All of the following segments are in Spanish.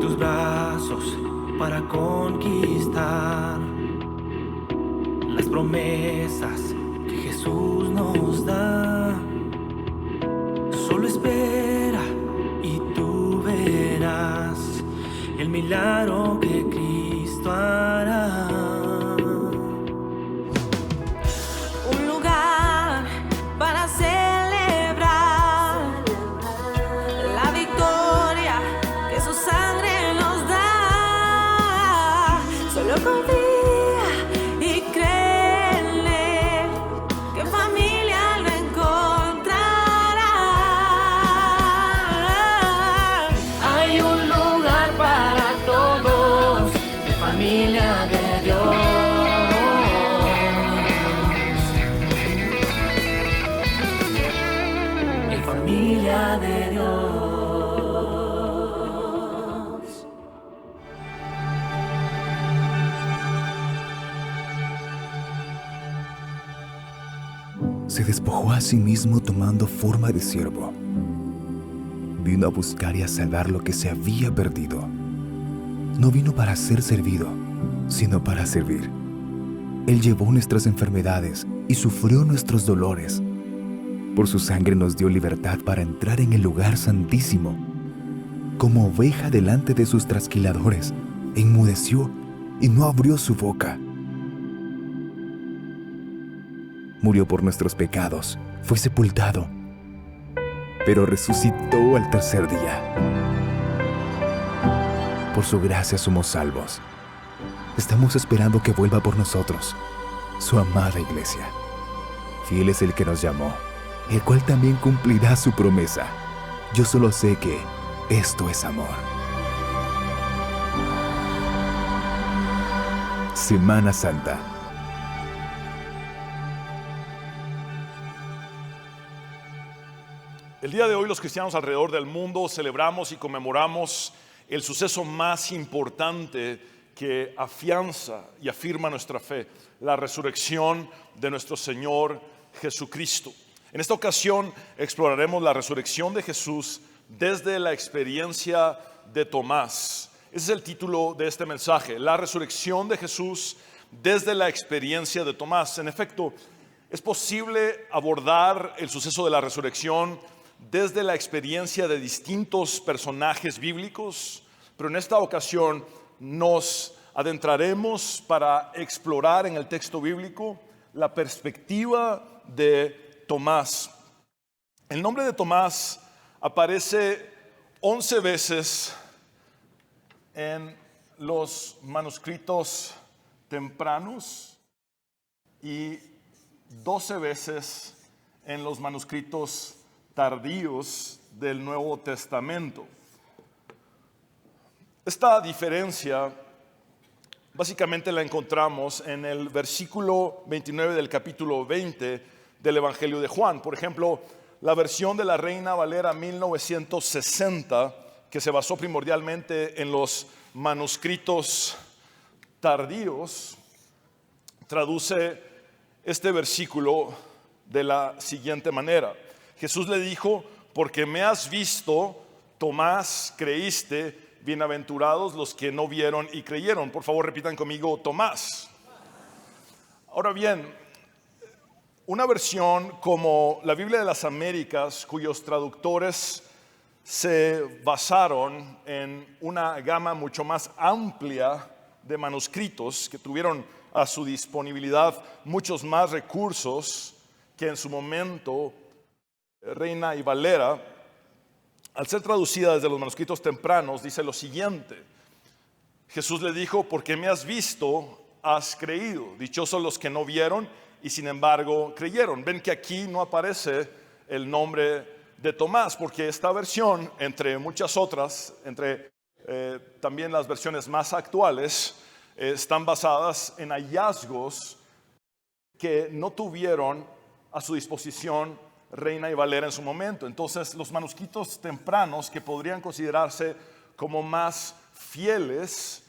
tus brazos para conquistar las promesas que Jesús nos da. Solo espera y tú verás el milagro que Cristo hará. Un lugar para celebrar la victoria que su sangre nos da. Solo confía y créele que familia lo encontrará. Hay un lugar para todos, de familia de Dios. Familia de Dios. Se despojó a sí mismo tomando forma de siervo. Vino a buscar y a salvar lo que se había perdido. No vino para ser servido, sino para servir. Él llevó nuestras enfermedades y sufrió nuestros dolores. Por su sangre nos dio libertad para entrar en el lugar santísimo. Como oveja delante de sus trasquiladores, enmudeció y no abrió su boca. Murió por nuestros pecados, fue sepultado, pero resucitó al tercer día. Por su gracia somos salvos. Estamos esperando que vuelva por nosotros, su amada iglesia. Fiel es el que nos llamó, el cual también cumplirá su promesa. Yo solo sé que esto es amor. Semana Santa. El día de hoy los cristianos alrededor del mundo celebramos y conmemoramos el suceso más importante que afianza y afirma nuestra fe, la resurrección de nuestro Señor Jesucristo. En esta ocasión exploraremos la resurrección de Jesús desde la experiencia de Tomás. Ese es el título de este mensaje, la resurrección de Jesús desde la experiencia de Tomás. En efecto, es posible abordar el suceso de la resurrección desde la experiencia de distintos personajes bíblicos, pero en esta ocasión nos adentraremos para explorar en el texto bíblico la perspectiva de Tomás. El nombre de Tomás aparece 11 veces en los manuscritos tempranos y 12 veces en los manuscritos tardíos del Nuevo Testamento. Esta diferencia básicamente la encontramos en el versículo 29 del capítulo 20 del Evangelio de Juan. Por ejemplo, la versión de la Reina Valera 1960, que se basó primordialmente en los manuscritos tardíos, traduce este versículo de la siguiente manera. Jesús le dijo: porque me has visto, Tomás, creíste. Bienaventurados los que no vieron y creyeron. Por favor, repitan conmigo: Tomás. Ahora bien, una versión como la Biblia de las Américas, cuyos traductores se basaron en una gama mucho más amplia de manuscritos que tuvieron a su disponibilidad muchos más recursos que en su momento Reina y Valera, al ser traducida desde los manuscritos tempranos, dice lo siguiente: Jesús le dijo: porque me has visto, has creído. Dichosos los que no vieron y sin embargo creyeron. Ven que aquí no aparece el nombre de Tomás, porque esta versión, entre muchas otras, entre también las versiones más actuales, están basadas en hallazgos que no tuvieron a su disposición Reina y Valera en su momento. Entonces, los manuscritos tempranos, que podrían considerarse como más fieles,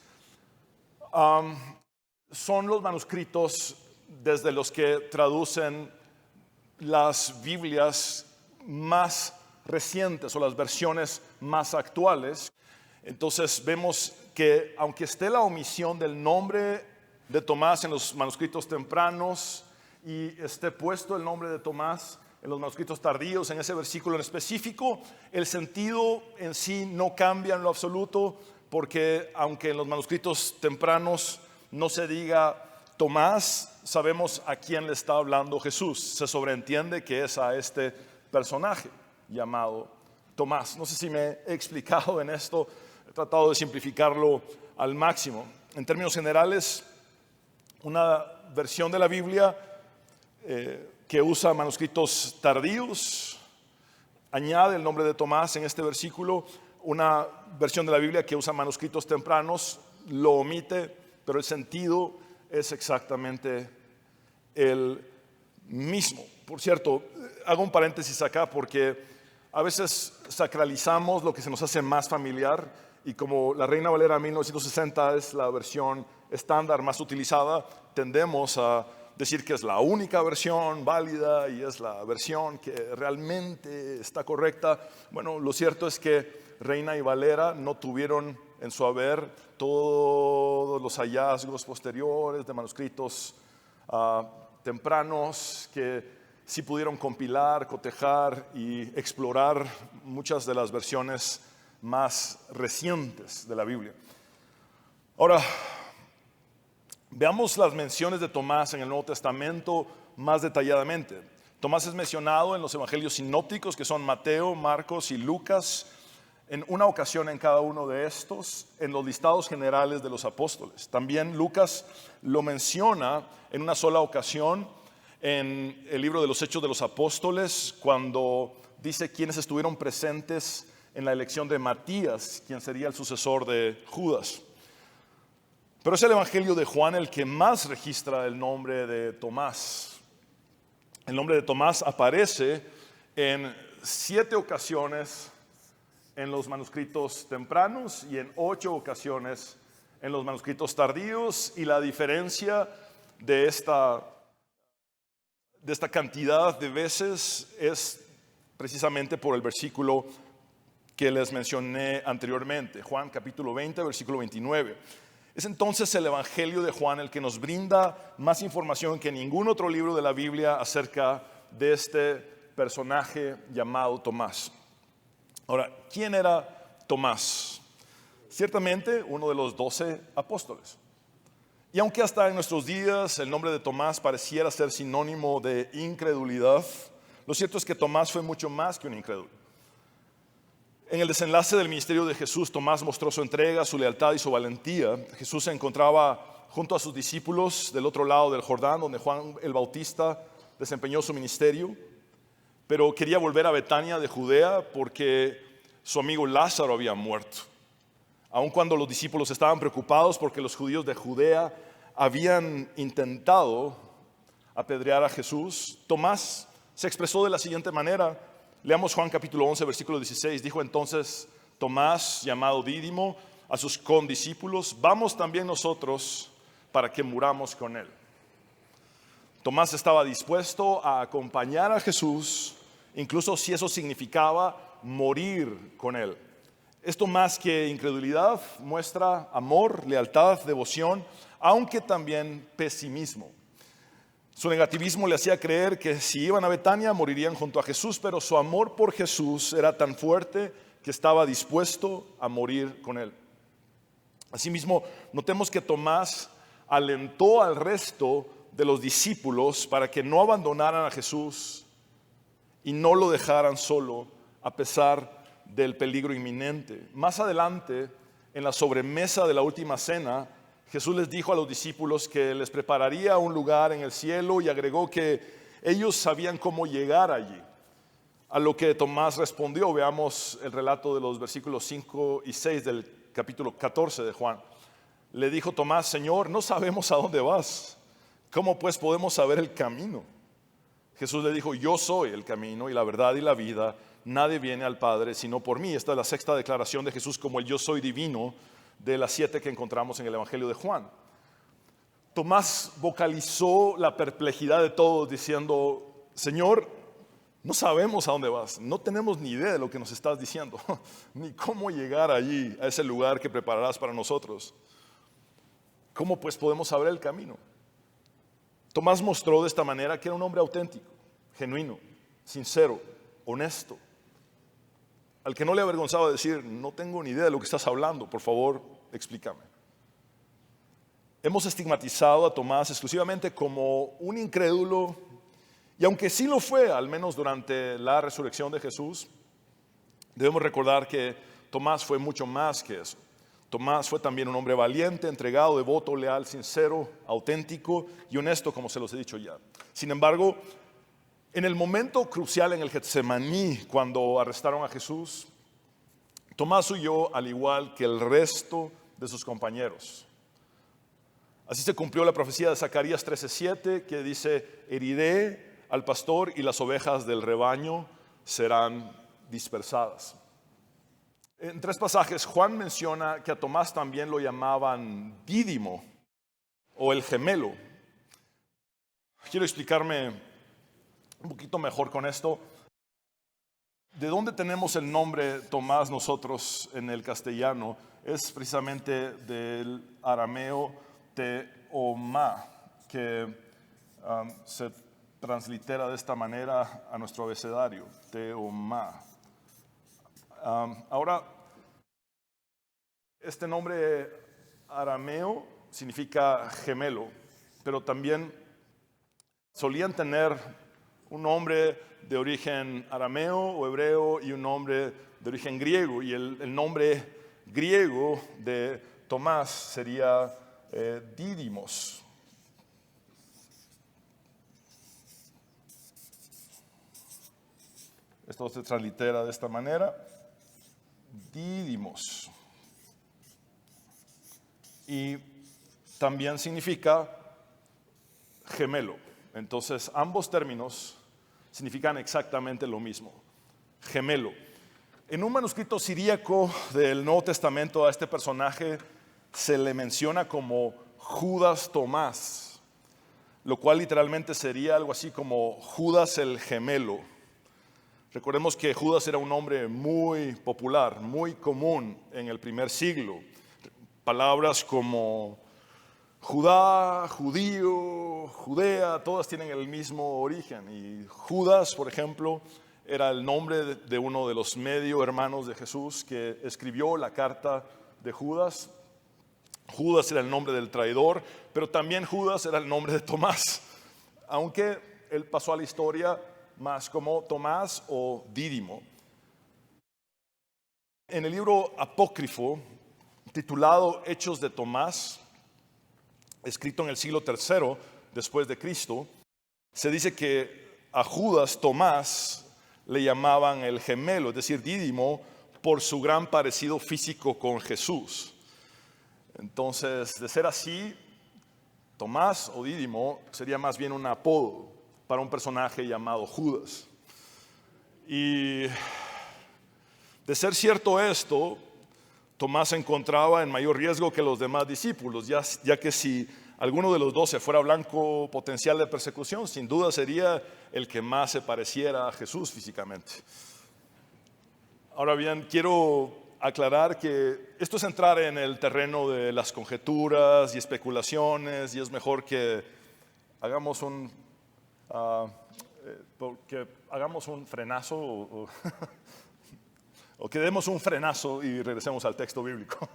son los manuscritos desde los que traducen las Biblias más recientes o las versiones más actuales. Entonces vemos que aunque esté la omisión del nombre de Tomás en los manuscritos tempranos y esté puesto el nombre de Tomás en los manuscritos tardíos, en ese versículo en específico, el sentido en sí no cambia en lo absoluto, porque aunque en los manuscritos tempranos no se diga Tomás, sabemos a quién le está hablando Jesús. Se sobreentiende que es a este personaje llamado Tomás. No sé si me he explicado en esto, he tratado de simplificarlo al máximo. En términos generales, una versión de la Biblia que usa manuscritos tardíos añade el nombre de Tomás en este versículo. Una versión de la Biblia que usa manuscritos tempranos lo omite, pero el sentido es exactamente el mismo. Por cierto, hago un paréntesis acá porque a veces sacralizamos lo que se nos hace más familiar, y como la Reina Valera 1960 es la versión estándar más utilizada, tendemos a decir que es la única versión válida y es la versión que realmente está correcta. Bueno, lo cierto es que Reina y Valera no tuvieron en su haber todos los hallazgos posteriores de manuscritos tempranos que sí pudieron compilar, cotejar y explorar muchas de las versiones más recientes de la Biblia. Ahora, veamos las menciones de Tomás en el Nuevo Testamento más detalladamente. Tomás es mencionado en los evangelios sinópticos, que son Mateo, Marcos y Lucas, en una ocasión en cada uno de estos, en los listados generales de los apóstoles. También Lucas lo menciona en una sola ocasión en el libro de los Hechos de los Apóstoles, cuando dice quiénes estuvieron presentes en la elección de Matías, quien sería el sucesor de Judas. Pero es el Evangelio de Juan el que más registra el nombre de Tomás. El nombre de Tomás aparece en 7 ocasiones en los manuscritos tempranos y en 8 ocasiones en los manuscritos tardíos, y la diferencia de esta cantidad de veces es precisamente por el versículo que les mencioné anteriormente, Juan capítulo 20, versículo 29. Es entonces el Evangelio de Juan el que nos brinda más información que ningún otro libro de la Biblia acerca de este personaje llamado Tomás. Ahora, ¿quién era Tomás? Ciertamente uno de los 12 apóstoles. Y aunque hasta en nuestros días el nombre de Tomás pareciera ser sinónimo de incredulidad, lo cierto es que Tomás fue mucho más que un incrédulo. En el desenlace del ministerio de Jesús, Tomás mostró su entrega, su lealtad y su valentía. Jesús se encontraba junto a sus discípulos del otro lado del Jordán, donde Juan el Bautista desempeñó su ministerio, pero quería volver a Betania de Judea porque su amigo Lázaro había muerto. Aun cuando los discípulos estaban preocupados porque los judíos de Judea habían intentado apedrear a Jesús, Tomás se expresó de la siguiente manera. Leamos Juan capítulo 11, versículo 16. Dijo entonces Tomás, llamado Dídimo, a sus condiscípulos: vamos también nosotros para que muramos con él. Tomás estaba dispuesto a acompañar a Jesús, incluso si eso significaba morir con él. Esto, más que incredulidad, muestra amor, lealtad, devoción, aunque también pesimismo. Su negativismo le hacía creer que si iban a Betania morirían junto a Jesús, pero su amor por Jesús era tan fuerte que estaba dispuesto a morir con él. Asimismo, notemos que Tomás alentó al resto de los discípulos para que no abandonaran a Jesús y no lo dejaran solo a pesar del peligro inminente. Más adelante, en la sobremesa de la última cena, Jesús les dijo a los discípulos que les prepararía un lugar en el cielo y agregó que ellos sabían cómo llegar allí. A lo que Tomás respondió. Veamos el relato de los versículos 5 y 6 del capítulo 14 de Juan. Le dijo Tomás: Señor, no sabemos a dónde vas. ¿Cómo pues podemos saber el camino? Jesús le dijo: yo soy el camino y la verdad y la vida. Nadie viene al Padre sino por mí. Esta es la sexta declaración de Jesús como el yo soy divino, de las 7 que encontramos en el Evangelio de Juan. Tomás vocalizó la perplejidad de todos diciendo: Señor, no sabemos a dónde vas, no tenemos ni idea de lo que nos estás diciendo, ni cómo llegar allí, a ese lugar que prepararás para nosotros. ¿Cómo pues podemos saber el camino? Tomás mostró de esta manera que era un hombre auténtico, genuino, sincero, honesto, al que no le avergonzaba decir, no tengo ni idea de lo que estás hablando, por favor, explícame. Hemos estigmatizado a Tomás exclusivamente como un incrédulo, y aunque sí lo fue, al menos durante la resurrección de Jesús, debemos recordar que Tomás fue mucho más que eso. Tomás fue también un hombre valiente, entregado, devoto, leal, sincero, auténtico y honesto, como se los he dicho ya. Sin embargo, en el momento crucial en el Getsemaní, cuando arrestaron a Jesús, Tomás huyó al igual que el resto de sus compañeros. Así se cumplió la profecía de Zacarías 13:7, que dice, heriré al pastor y las ovejas del rebaño serán dispersadas. En 3 pasajes, Juan menciona que a Tomás también lo llamaban Dídimo o el gemelo. Quiero explicarme un poquito mejor con esto. ¿De dónde tenemos el nombre Tomás nosotros en el castellano? Es precisamente del arameo Teomá, que se translitera de esta manera a nuestro abecedario, Teomá. Ahora, este nombre arameo significa gemelo, pero también solían tener un nombre de origen arameo o hebreo y un nombre de origen griego, y el nombre griego de Tomás sería Dídimos. Esto se translitera de esta manera. Dídimos. Y también significa gemelo. Entonces, ambos términos significan exactamente lo mismo, gemelo. En un manuscrito siríaco del Nuevo Testamento a este personaje se le menciona como Judas Tomás, lo cual literalmente sería algo así como Judas el gemelo. Recordemos que Judas era un nombre muy popular, muy común en el primer siglo. Palabras como Judá, judío, Judea, todas tienen el mismo origen. Y Judas, por ejemplo, era el nombre de uno de los medio hermanos de Jesús que escribió la carta de Judas. Judas era el nombre del traidor, pero también Judas era el nombre de Tomás, aunque él pasó a la historia más como Tomás o Dídimo. En el libro apócrifo titulado Hechos de Tomás, escrito en el siglo III después de Cristo, se dice que a Judas Tomás le llamaban el gemelo, es decir, Dídimo, por su gran parecido físico con Jesús. Entonces, de ser así, Tomás o Dídimo sería más bien un apodo para un personaje llamado Judas. Y de ser cierto esto, Tomás se encontraba en mayor riesgo que los demás discípulos, ya que si alguno de los 12 fuera blanco potencial de persecución, sin duda sería el que más se pareciera a Jesús físicamente. Ahora bien, quiero aclarar que esto es entrar en el terreno de las conjeturas y especulaciones, y es mejor que hagamos un frenazo o que demos un frenazo y regresemos al texto bíblico.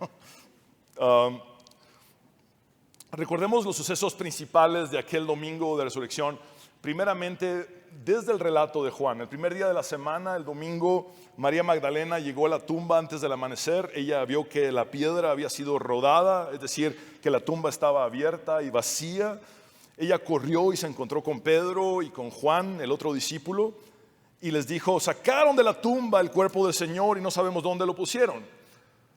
Recordemos los sucesos principales de aquel domingo de resurrección. Primeramente, desde el relato de Juan, el primer día de la semana, el domingo, María Magdalena llegó a la tumba antes del amanecer. Ella vio que la piedra había sido rodada, es decir, que la tumba estaba abierta y vacía. Ella corrió y se encontró con Pedro y con Juan, el otro discípulo, y les dijo: sacaron de la tumba el cuerpo del Señor y no sabemos dónde lo pusieron.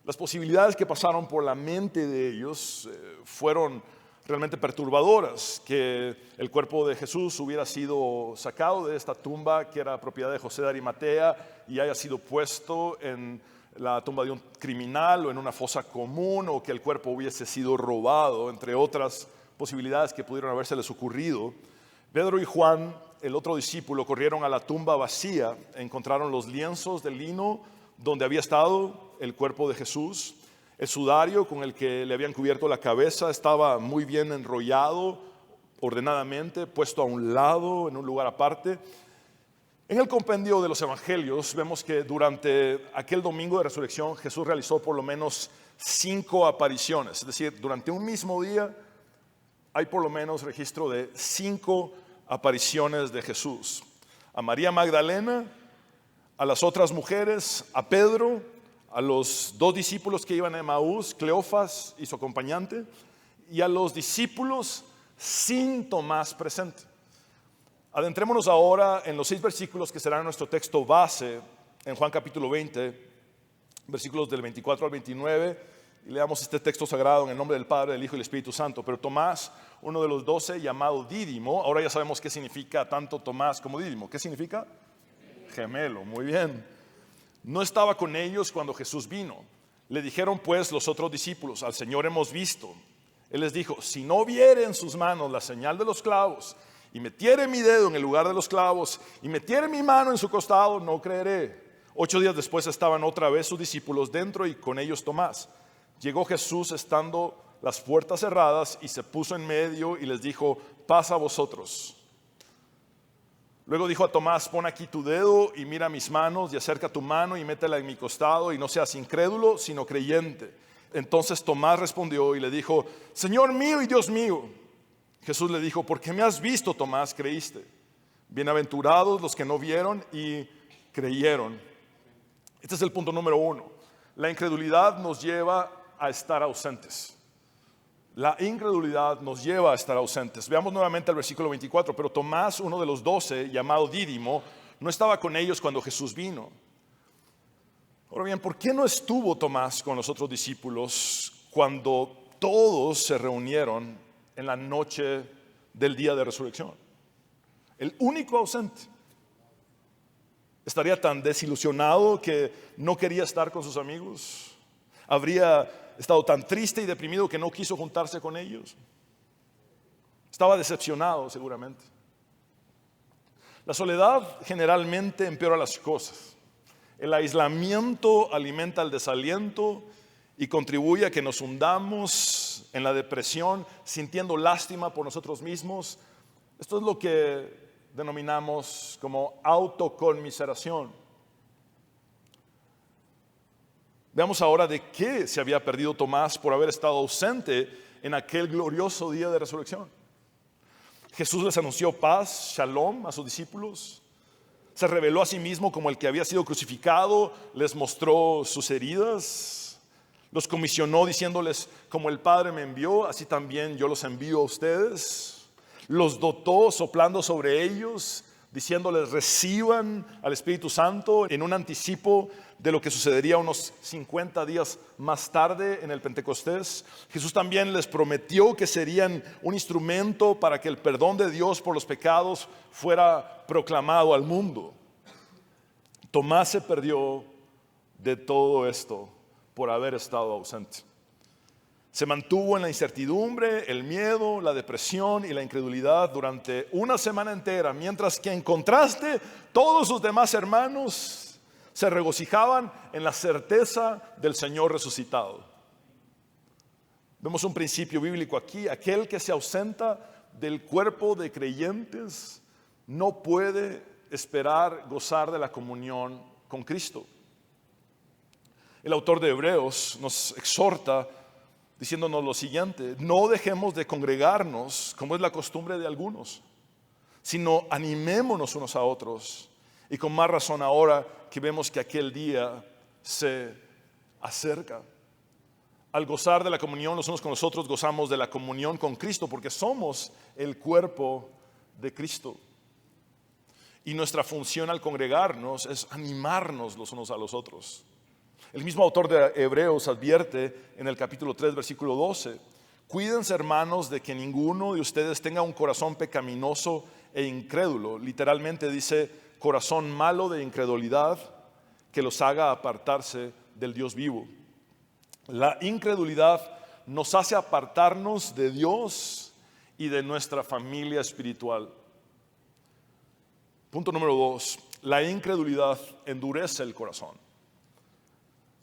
Las posibilidades que pasaron por la mente de ellos fueron realmente perturbadoras. Que el cuerpo de Jesús hubiera sido sacado de esta tumba que era propiedad de José de Arimatea y haya sido puesto en la tumba de un criminal o en una fosa común, o que el cuerpo hubiese sido robado, entre otras posibilidades que pudieron habérseles ocurrido. Pedro y Juan el otro discípulo, corrieron a la tumba vacía, encontraron los lienzos de lino donde había estado el cuerpo de Jesús. El sudario con el que le habían cubierto la cabeza estaba muy bien enrollado, ordenadamente, puesto a un lado, en un lugar aparte. En el compendio de los evangelios vemos que durante aquel domingo de resurrección Jesús realizó por lo menos 5 apariciones. Es decir, durante un mismo día hay por lo menos registro de 5 apariciones de Jesús. A María Magdalena, a las otras mujeres, a Pedro, a los 2 discípulos que iban a Emaús, Cleofas y su acompañante, y a los discípulos sin Tomás presente. Adentrémonos ahora en los 6 versículos que serán nuestro texto base en Juan capítulo 20, versículos del 24 al 29, y leamos este texto sagrado en el nombre del Padre, del Hijo y del Espíritu Santo. Pero Tomás, uno de los 12, llamado Dídimo, ahora ya sabemos qué significa tanto Tomás como Dídimo. ¿Qué significa? Gemelo, muy bien. No estaba con ellos cuando Jesús vino. Le dijeron pues los otros discípulos: al Señor hemos visto. Él les dijo: si no viere en sus manos la señal de los clavos, y metiere mi dedo en el lugar de los clavos, y metiere mi mano en su costado, no creeré. 8 días después estaban otra vez sus discípulos dentro y con ellos Tomás. Llegó Jesús estando las puertas cerradas y se puso en medio y les dijo: paz a vosotros. Luego dijo a Tomás: pon aquí tu dedo y mira mis manos, y acerca tu mano y métela en mi costado, y no seas incrédulo sino creyente. Entonces Tomás respondió y le dijo: Señor mío y Dios mío. Jesús le dijo: ¿por qué me has visto, Tomás, creíste? Bienaventurados los que no vieron y creyeron. Este es el punto número 1. La incredulidad nos lleva a estar ausentes. La incredulidad nos lleva a estar ausentes. Veamos nuevamente el versículo 24. Pero Tomás, uno de los 12, llamado Dídimo, no estaba con ellos cuando Jesús vino. Ahora bien, ¿por qué no estuvo Tomás con los otros discípulos cuando todos se reunieron en la noche del día de resurrección? El único ausente. ¿Estaría tan desilusionado que no quería estar con sus amigos? ¿Habría estado tan triste y deprimido que no quiso juntarse con ellos? Estaba decepcionado seguramente. La soledad generalmente empeora las cosas. El aislamiento alimenta el desaliento y contribuye a que nos hundamos en la depresión, sintiendo lástima por nosotros mismos. Esto es lo que denominamos como autoconmiseración. Veamos ahora de qué se había perdido Tomás por haber estado ausente en aquel glorioso día de resurrección. Jesús les anunció paz, shalom, a sus discípulos. Se reveló a sí mismo como el que había sido crucificado, les mostró sus heridas, los comisionó diciéndoles: como el Padre me envió, así también yo los envío a ustedes. Los dotó soplando sobre ellos, diciéndoles: reciban al Espíritu Santo, en un anticipo de lo que sucedería unos 50 días más tarde en el Pentecostés. Jesús también les prometió que serían un instrumento para que el perdón de Dios por los pecados fuera proclamado al mundo. Tomás se perdió de todo esto por haber estado ausente. Se mantuvo en la incertidumbre, el miedo, la depresión y la incredulidad durante una semana entera, mientras que en contraste todos sus demás hermanos se regocijaban en la certeza del Señor resucitado. Vemos un principio bíblico aquí: aquel que se ausenta del cuerpo de creyentes no puede esperar gozar de la comunión con Cristo. El autor de Hebreos nos exhorta diciéndonos lo siguiente: no dejemos de congregarnos como es la costumbre de algunos, sino animémonos unos a otros, y con más razón ahora que vemos que aquel día se acerca. Al gozar de la comunión los unos con los otros, gozamos de la comunión con Cristo, porque somos el cuerpo de Cristo. Y nuestra función al congregarnos es animarnos los unos a los otros. El mismo autor de Hebreos advierte en el capítulo 3, versículo 12: cuídense, hermanos, de que ninguno de ustedes tenga un corazón pecaminoso e incrédulo. Literalmente dice corazón malo de incredulidad, que los haga apartarse del Dios vivo. La incredulidad nos hace apartarnos de Dios y de nuestra familia espiritual. Punto número 2, la incredulidad endurece el corazón.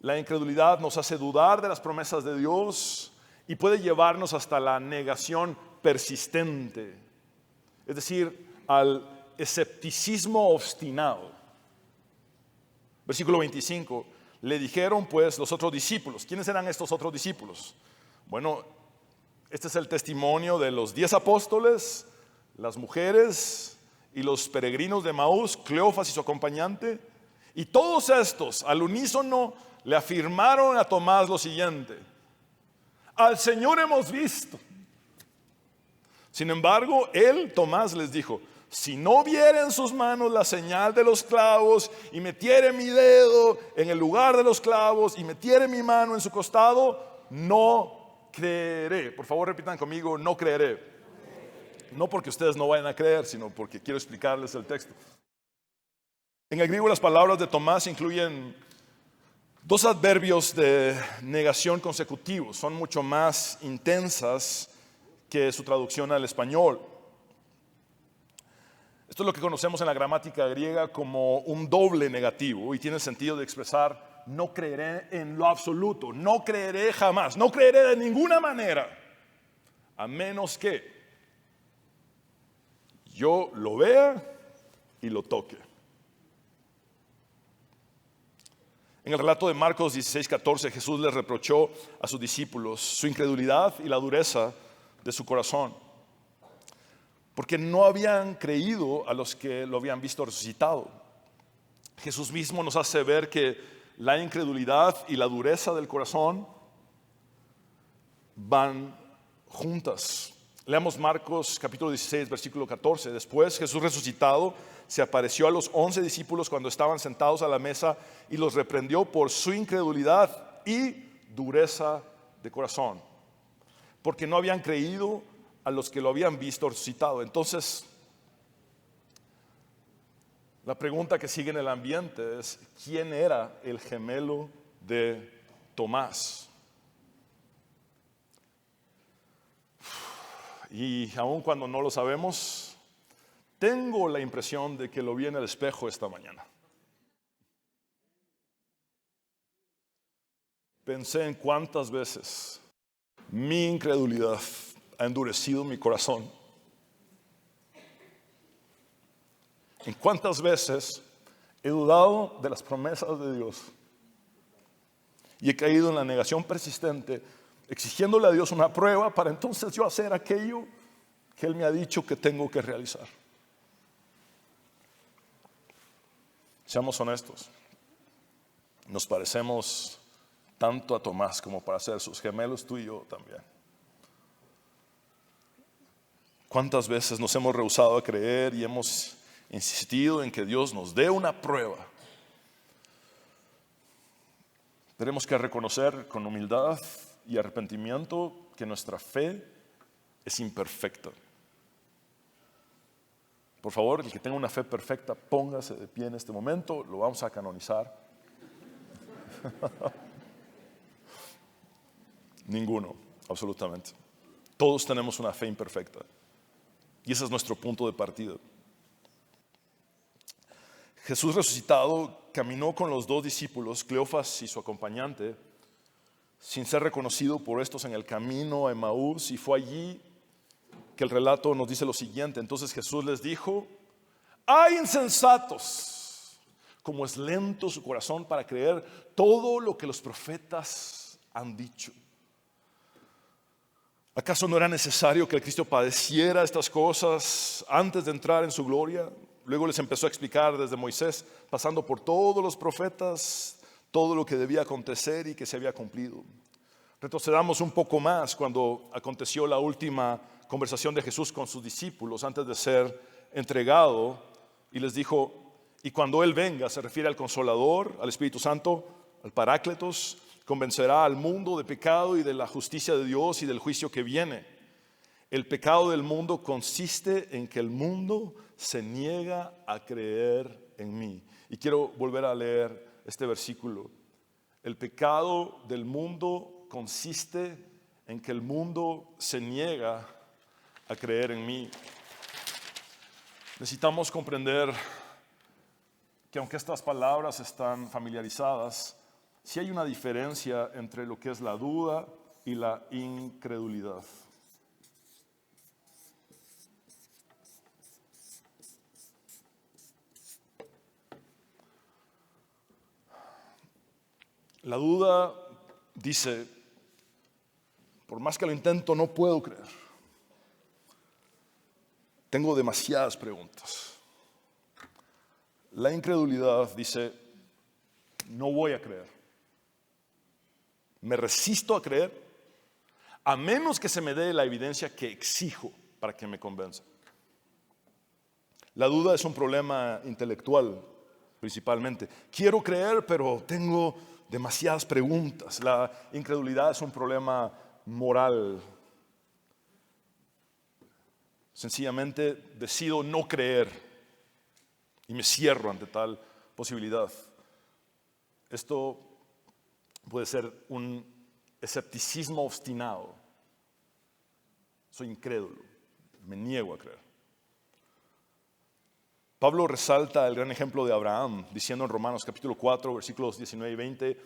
La incredulidad nos hace dudar de las promesas de Dios y puede llevarnos hasta la negación persistente, es decir, al escepticismo obstinado. Versículo 25, le dijeron pues los otros discípulos. ¿Quiénes eran estos otros discípulos? Bueno, este es el testimonio de los 10 apóstoles, las mujeres y los peregrinos de Emaús, Cleofas y su acompañante. Y todos estos al unísono le afirmaron a Tomás lo siguiente: al Señor hemos visto. Sin embargo, él, Tomás, les dijo: si no viere en sus manos la señal de los clavos y metiere mi dedo en el lugar de los clavos y metiere mi mano en su costado, no creeré. Por favor, repitan conmigo: no creeré. No porque ustedes no vayan a creer, sino porque quiero explicarles el texto. En el griego las palabras de Tomás incluyen dos adverbios de negación consecutivos. Son mucho más intensas que su traducción al español. Esto es lo que conocemos en la gramática griega como un doble negativo y tiene el sentido de expresar: no creeré en lo absoluto, no creeré jamás, no creeré de ninguna manera, a menos que yo lo vea y lo toque. En el relato de Marcos 16:14, Jesús les reprochó a sus discípulos su incredulidad y la dureza de su corazón, porque no habían creído a los que lo habían visto resucitado. Jesús mismo nos hace ver que la incredulidad y la dureza del corazón van juntas. Leamos Marcos capítulo 16, versículo 14. Después Jesús resucitado se apareció a los 11 discípulos cuando estaban sentados a la mesa y los reprendió por su incredulidad y dureza de corazón, porque no habían creído a los que lo habían visto resucitado. Entonces, la pregunta que sigue en el ambiente es: ¿quién era el gemelo de Tomás? Y aun cuando no lo sabemos, tengo la impresión de que lo vi en el espejo esta mañana. Pensé en cuántas veces mi incredulidad ha endurecido mi corazón. En cuántas veces he dudado de las promesas de Dios y he caído en la negación persistente, exigiéndole a Dios una prueba para entonces yo hacer aquello que Él me ha dicho que tengo que realizar. Seamos honestos, nos parecemos tanto a Tomás como para ser sus gemelos, tú y yo también. ¿Cuántas veces nos hemos rehusado a creer y hemos insistido en que Dios nos dé una prueba? Tenemos que reconocer con humildad y arrepentimiento que nuestra fe es imperfecta. Por favor, el que tenga una fe perfecta, póngase de pie en este momento, lo vamos a canonizar. Ninguno, absolutamente. Todos tenemos una fe imperfecta. Y ese es nuestro punto de partida. Jesús resucitado caminó con los 2 discípulos, Cleofas y su acompañante, sin ser reconocido por estos en el camino a Emaús, y fue allí que el relato nos dice lo siguiente: entonces Jesús les dijo: ¡ay, insensatos! Cómo es lento su corazón para creer todo lo que los profetas han dicho. ¿Acaso no era necesario que el Cristo padeciera estas cosas antes de entrar en su gloria? Luego les empezó a explicar desde Moisés, pasando por todos los profetas, todo lo que debía acontecer y que se había cumplido. Retrocedamos un poco más cuando aconteció la última conversación de Jesús con sus discípulos antes de ser entregado, y les dijo: y cuando Él venga, se refiere al Consolador, al Espíritu Santo, al Parácletos, convencerá al mundo de pecado y de la justicia de Dios y del juicio que viene. El pecado del mundo consiste en que el mundo se niega a creer en mí. Y quiero volver a leer este versículo. El pecado del mundo consiste en que el mundo se niega a creer en mí. Necesitamos comprender que aunque estas palabras están familiarizadas, sí hay una diferencia entre lo que es la duda y la incredulidad. La duda dice, por más que lo intento, no puedo creer. Tengo demasiadas preguntas. La incredulidad dice, no voy a creer. Me resisto a creer, a menos que se me dé la evidencia que exijo para que me convenza. La duda es un problema intelectual, principalmente. Quiero creer, pero tengo demasiadas preguntas. La incredulidad es un problema moral. Sencillamente decido no creer y me cierro ante tal posibilidad. Esto puede ser un escepticismo obstinado. Soy incrédulo, me niego a creer. Pablo resalta el gran ejemplo de Abraham, diciendo en Romanos capítulo 4, versículos 19 y 20,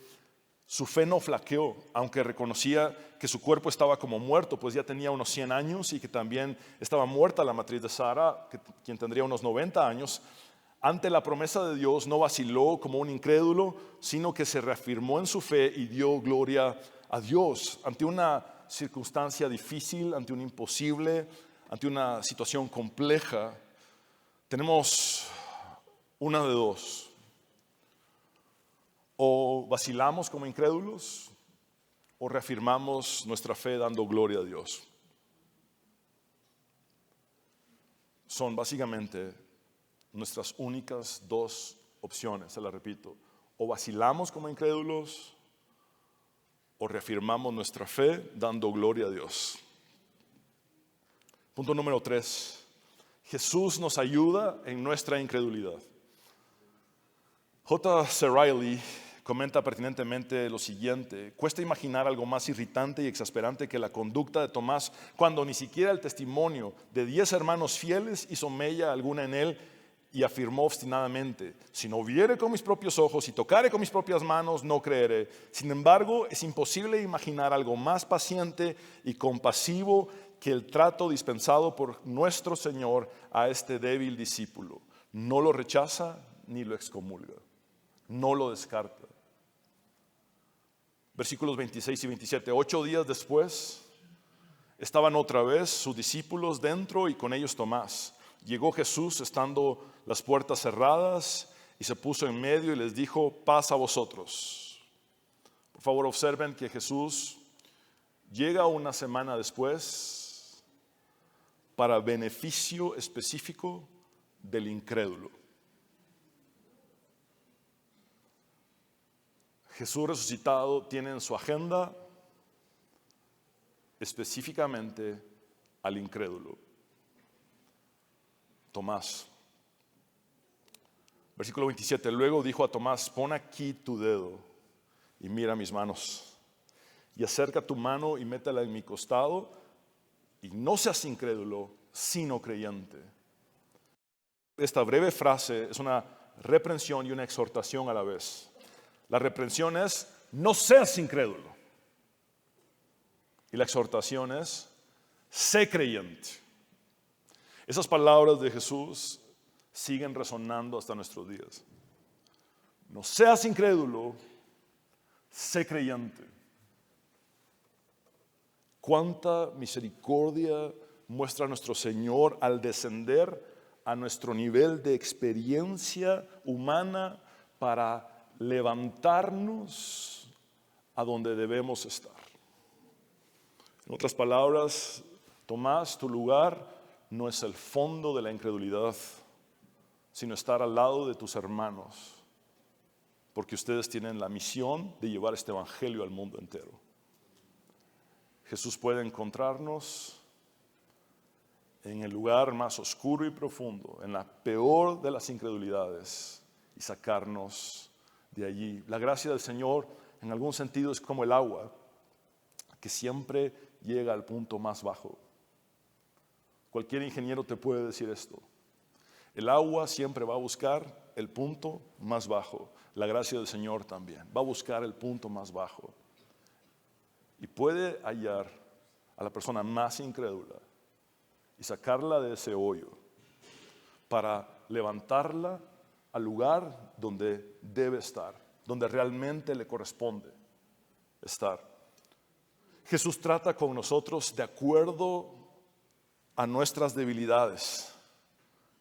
su fe no flaqueó, aunque reconocía que su cuerpo estaba como muerto, pues ya tenía unos 100 años y que también estaba muerta la matriz de Sara, quien tendría unos 90 años. Ante la promesa de Dios no vaciló como un incrédulo, sino que se reafirmó en su fe y dio gloria a Dios. Ante una circunstancia difícil, ante un imposible, ante una situación compleja, tenemos una de dos. O vacilamos como incrédulos o reafirmamos nuestra fe dando gloria a Dios. Son básicamente nuestras únicas dos opciones, se las repito. O vacilamos como incrédulos o reafirmamos nuestra fe dando gloria a Dios. Punto número 3. Jesús nos ayuda en nuestra incredulidad. J.C. Riley comenta pertinentemente lo siguiente: cuesta imaginar algo más irritante y exasperante que la conducta de Tomás cuando ni siquiera el testimonio de 10 hermanos fieles hizo mella alguna en él y afirmó obstinadamente: si no viere con mis propios ojos y tocare con mis propias manos, no creeré. Sin embargo, es imposible imaginar algo más paciente y compasivo que el trato dispensado por nuestro Señor a este débil discípulo. No lo rechaza ni lo excomulga, no lo descarta. Versículos 26 y 27. 8 días después estaban otra vez sus discípulos dentro y con ellos Tomás. Llegó Jesús estando las puertas cerradas y se puso en medio y les dijo: paz a vosotros. Por favor, observen que Jesús llega una semana después para beneficio específico del incrédulo. Jesús resucitado tiene en su agenda específicamente al incrédulo, Tomás. Versículo 27, luego dijo a Tomás: pon aquí tu dedo y mira mis manos, y acerca tu mano y métela en mi costado, y no seas incrédulo, sino creyente. Esta breve frase es una reprensión y una exhortación a la vez. La reprensión es: no seas incrédulo. Y la exhortación es: sé creyente. Esas palabras de Jesús siguen resonando hasta nuestros días. No seas incrédulo, sé creyente. Cuánta misericordia muestra nuestro Señor al descender a nuestro nivel de experiencia humana para levantarnos a donde debemos estar. En otras palabras, Tomás, tu lugar no es el fondo de la incredulidad, sino estar al lado de tus hermanos, porque ustedes tienen la misión de llevar este evangelio al mundo entero. Jesús puede encontrarnos en el lugar más oscuro y profundo, en la peor de las incredulidades, y sacarnos de allí. La gracia del Señor, en algún sentido, es como el agua, que siempre llega al punto más bajo. Cualquier ingeniero te puede decir esto. El agua siempre va a buscar el punto más bajo. La gracia del Señor también va a buscar el punto más bajo. Y puede hallar a la persona más incrédula y sacarla de ese hoyo para levantarla al lugar donde debe estar, donde realmente le corresponde estar. Jesús trata con nosotros de acuerdo a nuestras debilidades,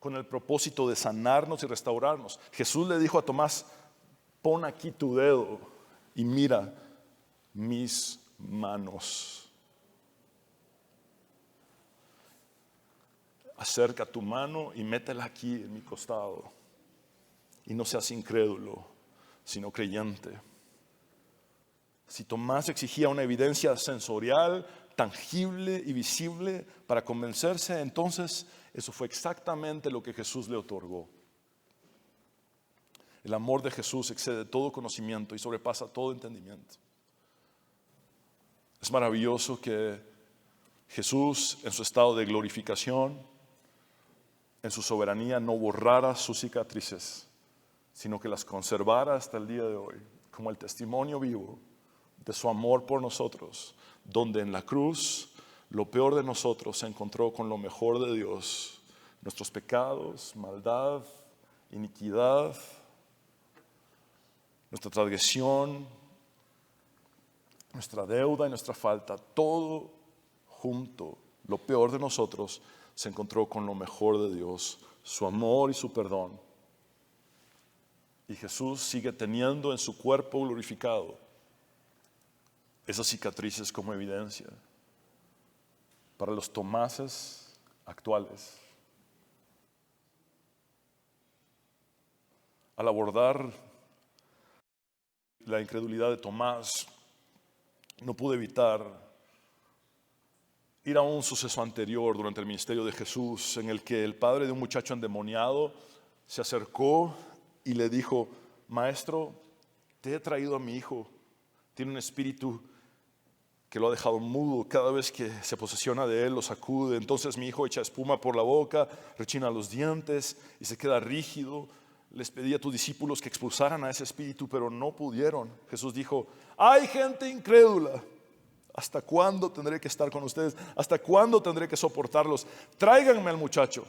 con el propósito de sanarnos y restaurarnos. Jesús le dijo a Tomás: pon aquí tu dedo y mira mis manos. Acerca tu mano y métela aquí en mi costado. Y no seas incrédulo, sino creyente. Si Tomás exigía una evidencia sensorial, tangible y visible para convencerse, entonces eso fue exactamente lo que Jesús le otorgó. El amor de Jesús excede todo conocimiento y sobrepasa todo entendimiento. Es maravilloso que Jesús, en su estado de glorificación, en su soberanía, no borrara sus cicatrices, sino que las conservara hasta el día de hoy, como el testimonio vivo de su amor por nosotros, donde en la cruz lo peor de nosotros se encontró con lo mejor de Dios, nuestros pecados, maldad, iniquidad, nuestra transgresión, nuestra deuda y nuestra falta, todo junto, lo peor de nosotros se encontró con lo mejor de Dios, su amor y su perdón. Y Jesús sigue teniendo en su cuerpo glorificado esas cicatrices como evidencia para los Tomases actuales. Al abordar la incredulidad de Tomás, no pude evitar ir a un suceso anterior durante el ministerio de Jesús, en el que el padre de un muchacho endemoniado se acercó y le dijo: Maestro, te he traído a mi hijo, tiene un espíritu que lo ha dejado mudo. Cada vez que se posesiona de él lo sacude. Entonces mi hijo echa espuma por la boca, rechina los dientes y se queda rígido. Les pedí a tus discípulos que expulsaran a ese espíritu, pero no pudieron. Jesús dijo: hay gente incrédula. ¿Hasta cuándo tendré que estar con ustedes? ¿Hasta cuándo tendré que soportarlos? Tráiganme al muchacho.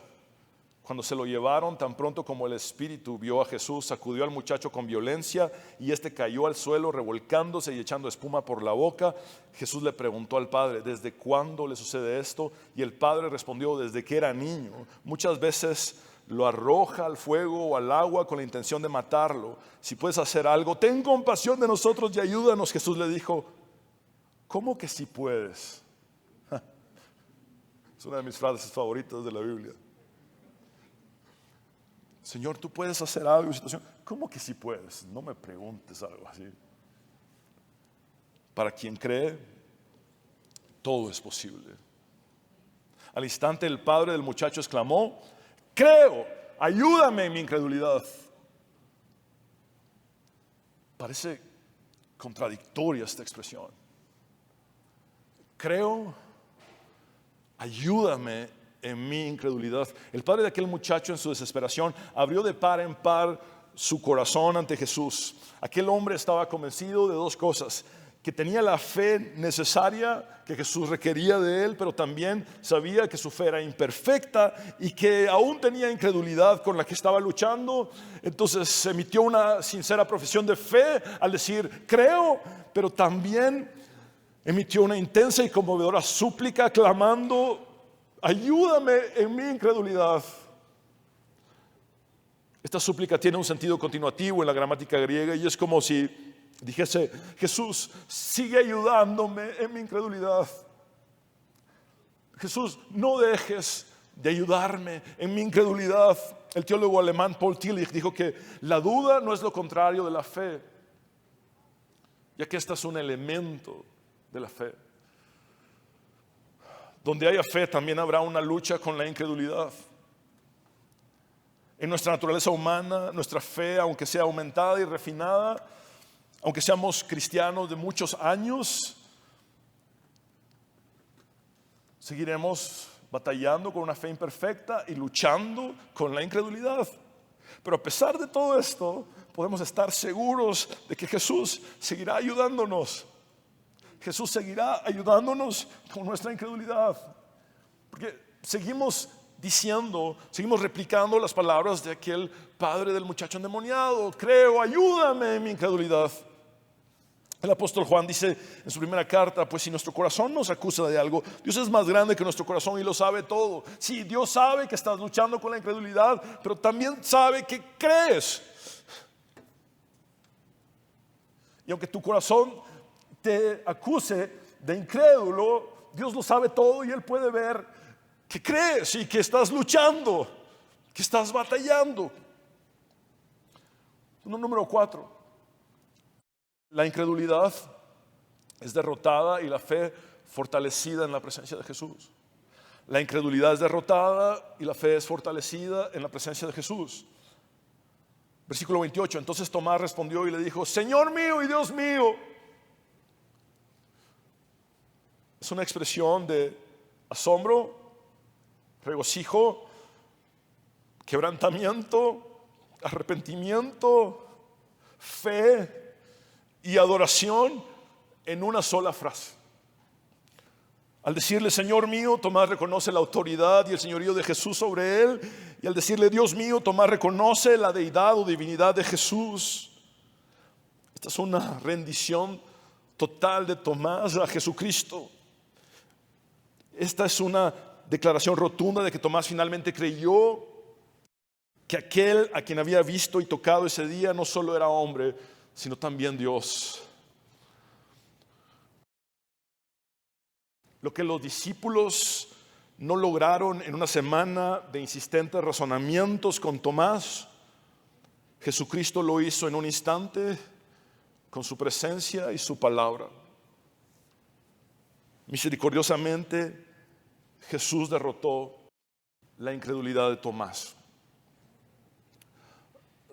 Cuando se lo llevaron, tan pronto como el espíritu vio a Jesús, sacudió al muchacho con violencia y este cayó al suelo revolcándose y echando espuma por la boca. Jesús le preguntó al padre: ¿desde cuándo le sucede esto? Y el padre respondió: desde que era niño. Muchas veces lo arroja al fuego o al agua con la intención de matarlo. Si puedes hacer algo, ten compasión de nosotros y ayúdanos. Jesús le dijo: ¿cómo que sí puedes? Es una de mis frases favoritas de la Biblia. Señor, tú puedes hacer algo en situación. ¿Cómo que sí puedes? No me preguntes algo así. Para quien cree, todo es posible. Al instante el padre del muchacho exclamó: creo, ayúdame en mi incredulidad. Parece contradictoria esta expresión. Creo, ayúdame en mi incredulidad. El padre de aquel muchacho, en su desesperación, abrió de par en par su corazón ante Jesús. Aquel hombre estaba convencido de dos cosas: que tenía la fe necesaria que Jesús requería de él, pero también sabía que su fe era imperfecta y que aún tenía incredulidad con la que estaba luchando. Entonces emitió una sincera profesión de fe al decir: creo, pero también emitió una intensa y conmovedora súplica clamando: ayúdame en mi incredulidad. Esta súplica tiene un sentido continuativo en la gramática griega y es como si dijese: Jesús, sigue ayudándome en mi incredulidad. Jesús, no dejes de ayudarme en mi incredulidad. El teólogo alemán Paul Tillich dijo que la duda no es lo contrario de la fe, ya que esta es un elemento de la fe. Donde haya fe también habrá una lucha con la incredulidad. En nuestra naturaleza humana, nuestra fe, aunque sea aumentada y refinada, aunque seamos cristianos de muchos años, seguiremos batallando con una fe imperfecta y luchando con la incredulidad. Pero a pesar de todo esto, podemos estar seguros de que Jesús seguirá ayudándonos. Jesús seguirá ayudándonos con nuestra incredulidad. Porque seguimos diciendo, seguimos replicando las palabras de aquel padre del muchacho endemoniado: creo, ayúdame en mi incredulidad. El apóstol Juan dice en su primera carta: pues si nuestro corazón nos acusa de algo, Dios es más grande que nuestro corazón y lo sabe todo. Sí, Dios sabe que estás luchando con la incredulidad, pero también sabe que crees. Y aunque tu corazón te acuse de incrédulo, Dios lo sabe todo y Él puede ver que crees y que estás luchando, que estás batallando. Número 4. La incredulidad es derrotada y la fe fortalecida en la presencia de Jesús. La incredulidad es derrotada y la fe es fortalecida en la presencia de Jesús. Versículo 28. Entonces Tomás respondió y le dijo: Señor mío y Dios mío. Es una expresión de asombro, regocijo, quebrantamiento, arrepentimiento, fe y adoración en una sola frase. Al decirle Señor mío, Tomás reconoce la autoridad y el señorío de Jesús sobre él. Y al decirle Dios mío, Tomás reconoce la deidad o divinidad de Jesús. Esta es una rendición total de Tomás a Jesucristo. Esta es una declaración rotunda de que Tomás finalmente creyó que aquel a quien había visto y tocado ese día no solo era hombre, sino también Dios. Lo que los discípulos no lograron en una semana de insistentes razonamientos con Tomás, Jesucristo lo hizo en un instante con su presencia y su palabra. Misericordiosamente, Jesús derrotó la incredulidad de Tomás.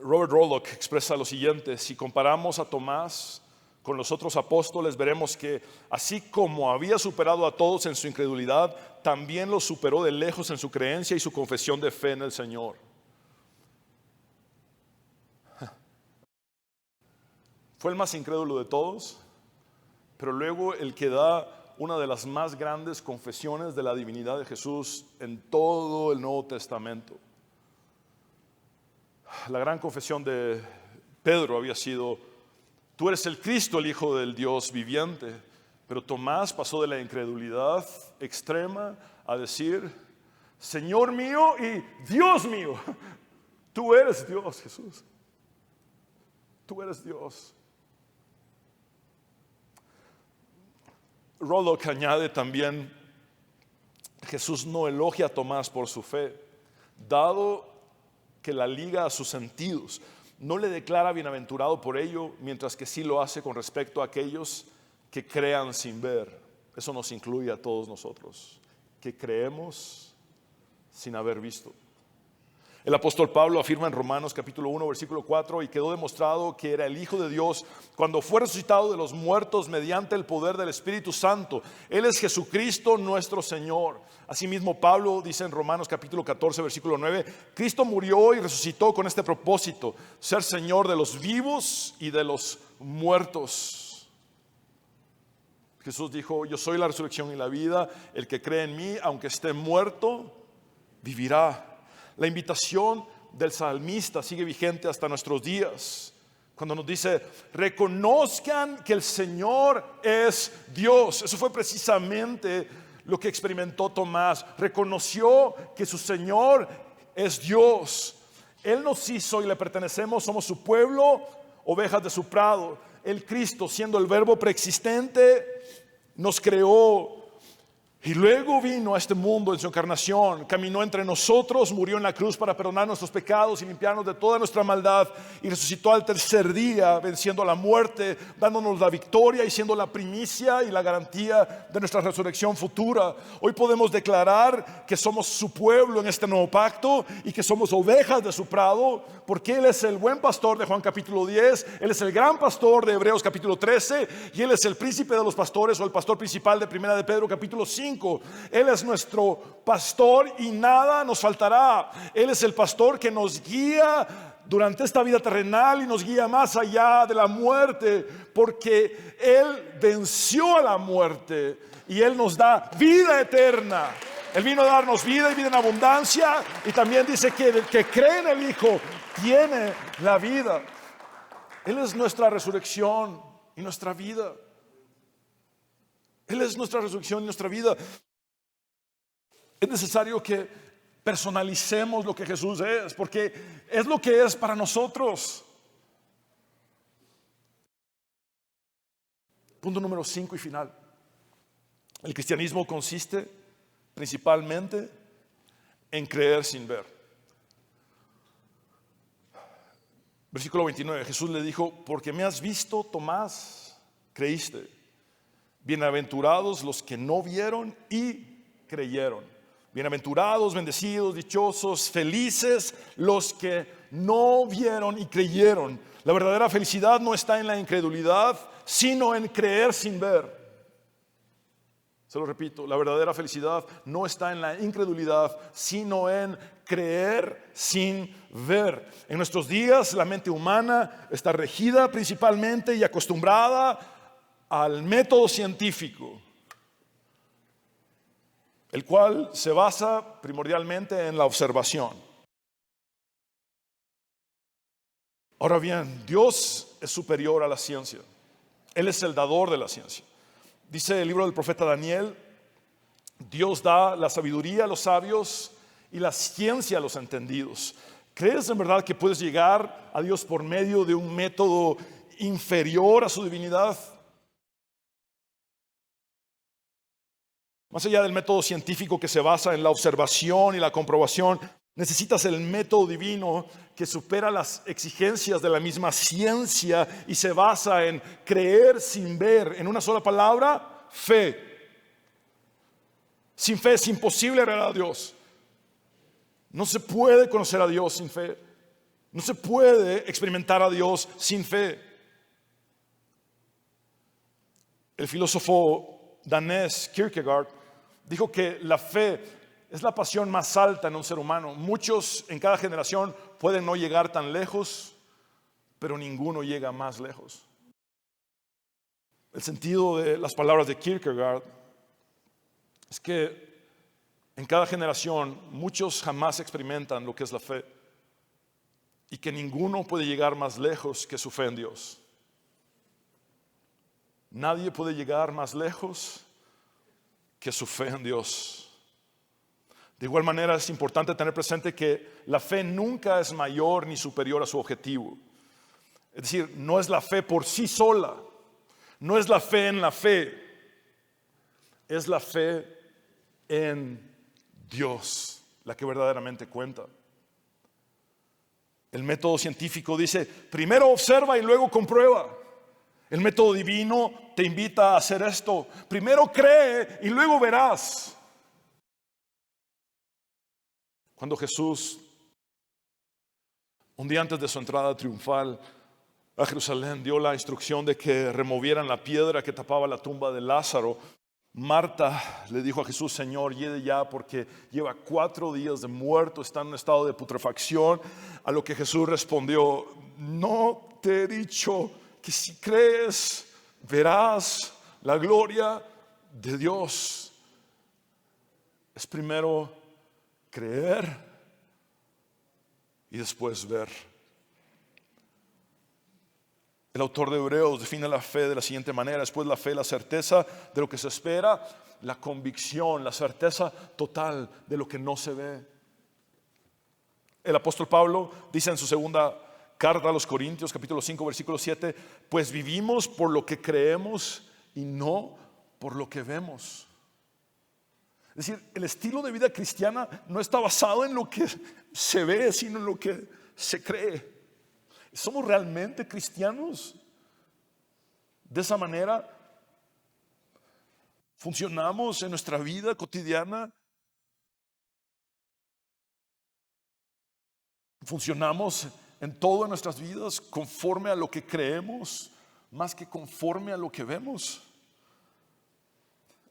Robert Rollock expresa lo siguiente: si comparamos a Tomás con los otros apóstoles, veremos que así como había superado a todos en su incredulidad, también los superó de lejos en su creencia y su confesión de fe en el Señor. Fue el más incrédulo de todos, pero luego el que da una de las más grandes confesiones de la divinidad de Jesús en todo el Nuevo Testamento. La gran confesión de Pedro había sido: tú eres el Cristo, el Hijo del Dios viviente. Pero Tomás pasó de la incredulidad extrema a decir: Señor mío y Dios mío. Tú eres Dios, Jesús. Tú eres Dios. Rollock añade también: Jesús no elogia a Tomás por su fe, dado que la liga a sus sentidos. No le declara bienaventurado por ello, mientras que sí lo hace con respecto a aquellos que crean sin ver. Eso nos incluye a todos nosotros, que creemos sin haber visto. El apóstol Pablo afirma en Romanos capítulo 1 versículo 4: y quedó demostrado que era el Hijo de Dios cuando fue resucitado de los muertos mediante el poder del Espíritu Santo. Él es Jesucristo nuestro Señor. Asimismo, Pablo dice en Romanos capítulo 14 versículo 9: Cristo murió y resucitó con este propósito: ser Señor de los vivos y de los muertos. Jesús dijo: yo soy la resurrección y la vida. El que cree en mí, aunque esté muerto, vivirá. La invitación del salmista sigue vigente hasta nuestros días, cuando nos dice: reconozcan que el Señor es Dios. Eso fue precisamente lo que experimentó Tomás. Reconoció que su Señor es Dios. Él nos hizo y le pertenecemos, somos su pueblo, ovejas de su prado. El Cristo, siendo el verbo preexistente, nos creó. Y luego vino a este mundo en su encarnación, caminó entre nosotros, murió en la cruz para perdonar nuestros pecados y limpiarnos de toda nuestra maldad, y resucitó al tercer día, venciendo a la muerte, dándonos la victoria y siendo la primicia y la garantía de nuestra resurrección futura. Hoy podemos declarar que somos su pueblo en este nuevo pacto y que somos ovejas de su prado, porque Él es el buen pastor de Juan capítulo 10, Él es el gran pastor de Hebreos capítulo 13, y Él es el príncipe de los pastores, o el pastor principal de Primera de Pedro capítulo 5. 5. Él es nuestro pastor y nada nos faltará. Él es el pastor que nos guía durante esta vida terrenal y nos guía más allá de la muerte, porque Él venció a la muerte y Él nos da vida eterna. Él vino a darnos vida y vida en abundancia, y también dice que el que cree en el Hijo tiene la vida. Él es nuestra resurrección y nuestra vida. Él es nuestra resurrección y nuestra vida. Es necesario que personalicemos lo que Jesús es, porque es lo que es para nosotros. Punto número 5 y final. El cristianismo consiste principalmente en creer sin ver. Versículo 29, Jesús le dijo: porque me has visto, Tomás, creíste. Bienaventurados los que no vieron y creyeron. Bienaventurados, bendecidos, dichosos, felices los que no vieron y creyeron. La verdadera felicidad no está en la incredulidad, sino en creer sin ver. Se lo repito, la verdadera felicidad no está en la incredulidad, sino en creer sin ver. En nuestros días la mente humana está regida principalmente y acostumbrada al método científico, el cual se basa primordialmente en la observación. Ahora bien, Dios es superior a la ciencia. Él es el dador de la ciencia. Dice el libro del profeta Daniel: Dios da la sabiduría a los sabios y la ciencia a los entendidos. ¿Crees en verdad que puedes llegar a Dios por medio de un método inferior a su divinidad? Más allá del método científico que se basa en la observación y la comprobación, necesitas el método divino que supera las exigencias de la misma ciencia y se basa en creer sin ver. En una sola palabra, fe. Sin fe es imposible agradar a Dios. No se puede conocer a Dios sin fe. No se puede experimentar a Dios sin fe. El filósofo danés Kierkegaard dijo que la fe es la pasión más alta en un ser humano. Muchos en cada generación pueden no llegar tan lejos, pero ninguno llega más lejos. El sentido de las palabras de Kierkegaard es que en cada generación muchos jamás experimentan lo que es la fe, y que ninguno puede llegar más lejos que su fe en Dios. Nadie puede llegar más lejos que su fe en Dios. De igual manera es importante tener presente que la fe nunca es mayor ni superior a su objetivo. Es decir, no es la fe por sí sola, no es la fe en la fe, es la fe en Dios la que verdaderamente cuenta. El método científico dice: primero observa y luego comprueba. El método divino te invita a hacer esto: primero cree y luego verás. Cuando Jesús, un día antes de su entrada triunfal a Jerusalén, dio la instrucción de que removieran la piedra que tapaba la tumba de Lázaro, Marta le dijo a Jesús: Señor, llegue ya, porque lleva 4 días de muerto, está en un estado de putrefacción. A lo que Jesús respondió: ¿no te he dicho que si crees verás la gloria de Dios? Es primero creer y después ver. El autor de Hebreos define la fe de la siguiente manera: después la fe, la certeza de lo que se espera, la convicción, la certeza total de lo que no se ve. El apóstol Pablo dice en su segunda carta a los Corintios, capítulo 5, versículo 7: pues vivimos por lo que creemos y no por lo que vemos. Es decir, el estilo de vida cristiana no está basado en lo que se ve, sino en lo que se cree. ¿Somos realmente cristianos? De esa manera funcionamos en nuestra vida cotidiana. Funcionamos en todas nuestras vidas conforme a lo que creemos, más que conforme a lo que vemos.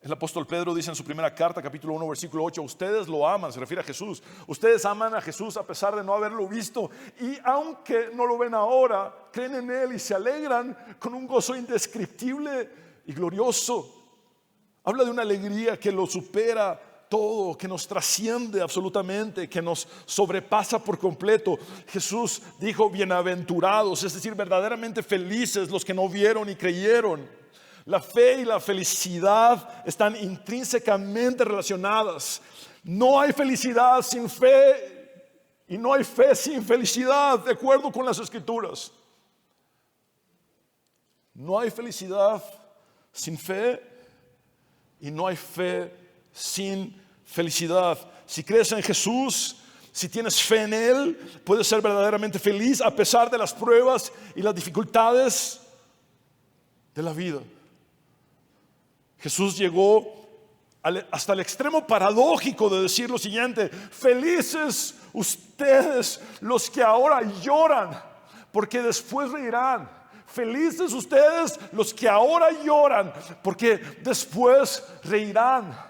El apóstol Pedro dice en su primera carta, capítulo 1, versículo 8, ustedes lo aman, se refiere a Jesús. Ustedes aman a Jesús a pesar de no haberlo visto. Y aunque no lo ven ahora, creen en Él y se alegran con un gozo indescriptible y glorioso. Habla de una alegría que lo supera todo, que nos trasciende absolutamente, que nos sobrepasa por completo. Jesús dijo, bienaventurados, es decir, verdaderamente felices los que no vieron y creyeron. La fe y la felicidad están intrínsecamente relacionadas. No hay felicidad sin fe y no hay fe sin felicidad, de acuerdo con las Escrituras. No hay felicidad sin fe y no hay fe sin felicidad. Si crees en Jesús, si tienes fe en Él, puedes ser verdaderamente feliz a pesar de las pruebas y las dificultades de la vida. Jesús llegó hasta el extremo paradójico de decir lo siguiente: felices ustedes los que ahora lloran, porque después reirán. Felices ustedes los que ahora lloran, porque después reirán.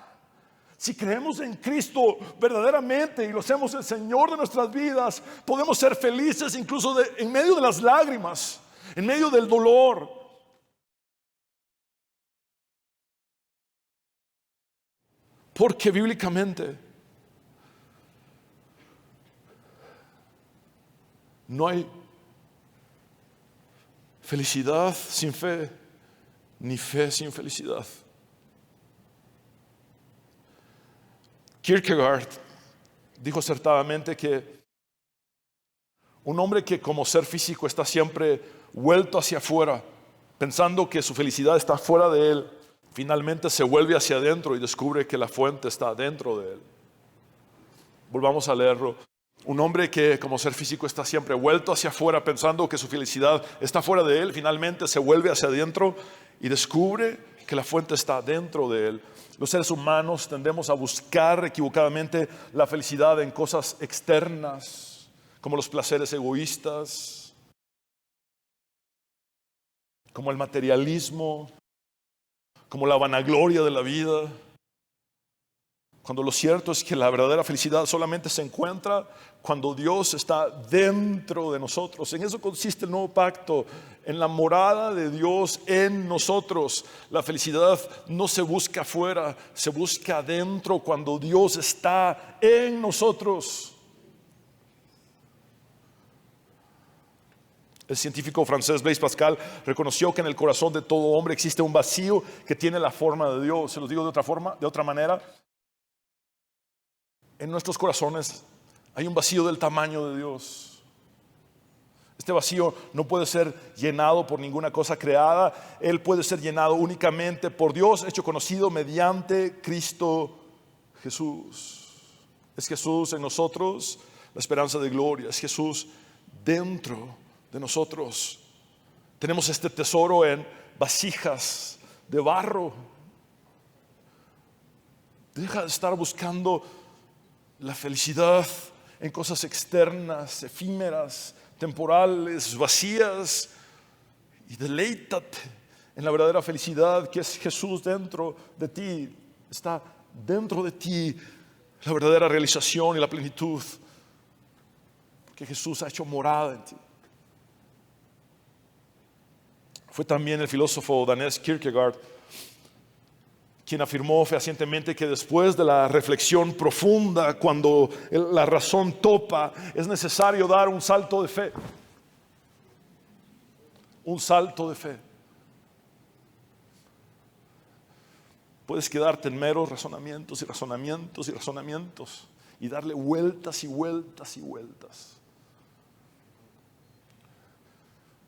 Si creemos en Cristo verdaderamente y lo hacemos el Señor de nuestras vidas, podemos ser felices incluso en medio de las lágrimas, en medio del dolor. Porque bíblicamente no hay felicidad sin fe, ni fe sin felicidad. Kierkegaard dijo acertadamente que un hombre que como ser físico está siempre vuelto hacia afuera, pensando que su felicidad está fuera de él, finalmente se vuelve hacia adentro y descubre que la fuente está dentro de él. Volvamos a leerlo. Un hombre que como ser físico está siempre vuelto hacia afuera, pensando que su felicidad está fuera de él, finalmente se vuelve hacia adentro y descubre que la fuente está dentro de él. Los seres humanos tendemos a buscar equivocadamente la felicidad en cosas externas, como los placeres egoístas, como el materialismo, como la vanagloria de la vida, cuando lo cierto es que la verdadera felicidad solamente se encuentra cuando Dios está dentro de nosotros. En eso consiste el nuevo pacto, en la morada de Dios en nosotros. La felicidad no se busca afuera, se busca adentro cuando Dios está en nosotros. El científico francés Blaise Pascal reconoció que en el corazón de todo hombre existe un vacío que tiene la forma de Dios. Se los digo de otra manera. En nuestros corazones hay un vacío del tamaño de Dios. Este vacío no puede ser llenado por ninguna cosa creada. Él puede ser llenado únicamente por Dios, hecho conocido mediante Cristo Jesús. Es Jesús en nosotros, la esperanza de gloria. Es Jesús dentro de nosotros. Tenemos este tesoro en vasijas de barro. Deja de estar buscando la felicidad en cosas externas, efímeras, temporales, vacías, y deleítate en la verdadera felicidad que es Jesús dentro de ti. Está dentro de ti la verdadera realización y la plenitud, porque Jesús ha hecho morada en ti. Fue también el filósofo danés Kierkegaard quien afirmó fehacientemente que después de la reflexión profunda, cuando la razón topa, es necesario dar un salto de fe. Un salto de fe. Puedes quedarte en meros razonamientos y razonamientos y razonamientos y darle vueltas y vueltas y vueltas.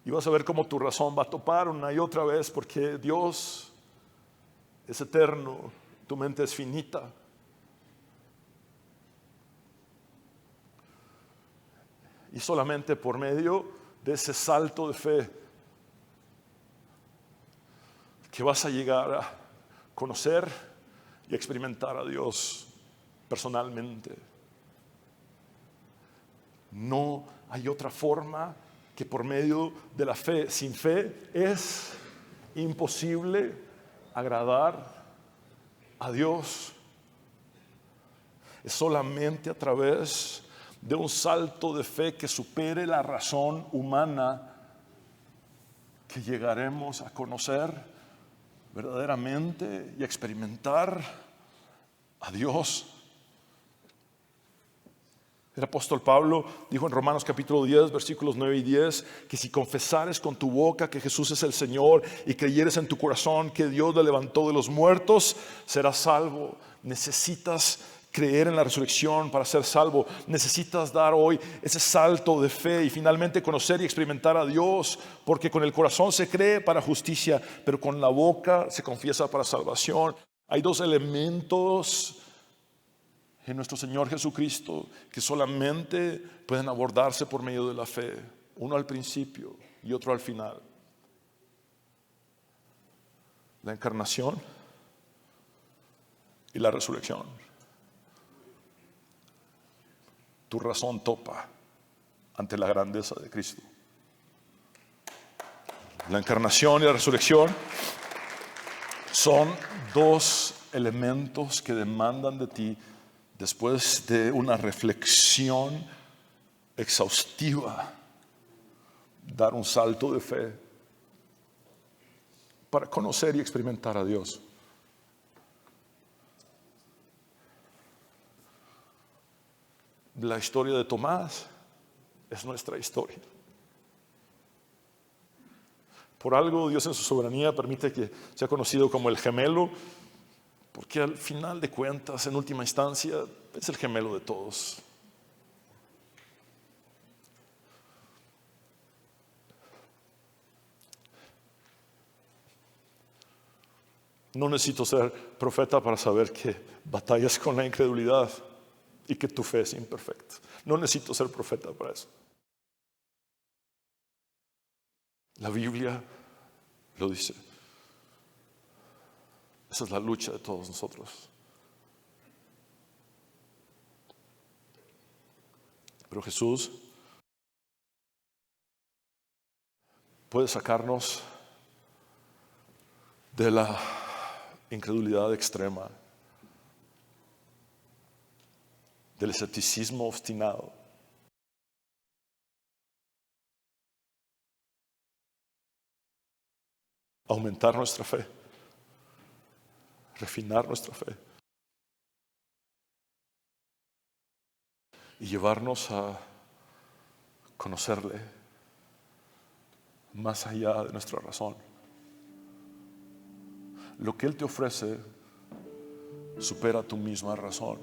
Y vas a ver cómo tu razón va a topar una y otra vez, porque Dios es eterno, tu mente es finita. Y solamente por medio de ese salto de fe que vas a llegar a conocer y experimentar a Dios personalmente. No hay otra forma que por medio de la fe. Sin fe es imposible agradar a Dios. Es solamente a través de un salto de fe que supere la razón humana que llegaremos a conocer verdaderamente y a experimentar a Dios. El apóstol Pablo dijo en Romanos capítulo 10, versículos 9 y 10, que si confesares con tu boca que Jesús es el Señor y creyeres en tu corazón que Dios le levantó de los muertos, serás salvo. Necesitas creer en la resurrección para ser salvo. Necesitas dar hoy ese salto de fe y finalmente conocer y experimentar a Dios, porque con el corazón se cree para justicia, pero con la boca se confiesa para salvación. Hay dos elementos en nuestro Señor Jesucristo que solamente pueden abordarse por medio de la fe, uno al principio y otro al final: la encarnación y la resurrección. Tu razón topa ante la grandeza de Cristo. La encarnación y la resurrección son dos elementos que demandan de ti, después de una reflexión exhaustiva, dar un salto de fe para conocer y experimentar a Dios. La historia de Tomás es nuestra historia. Por algo Dios en su soberanía permite que sea conocido como el gemelo, porque al final de cuentas, en última instancia, es el gemelo de todos. No necesito ser profeta para saber que batallas con la incredulidad y que tu fe es imperfecta. No necesito ser profeta para eso. La Biblia lo dice. Esa es la lucha de todos nosotros. Pero Jesús puede sacarnos de la incredulidad extrema, del escepticismo obstinado, aumentar nuestra fe, refinar nuestra fe y llevarnos a conocerle más allá de nuestra razón. Lo que Él te ofrece supera tu misma razón.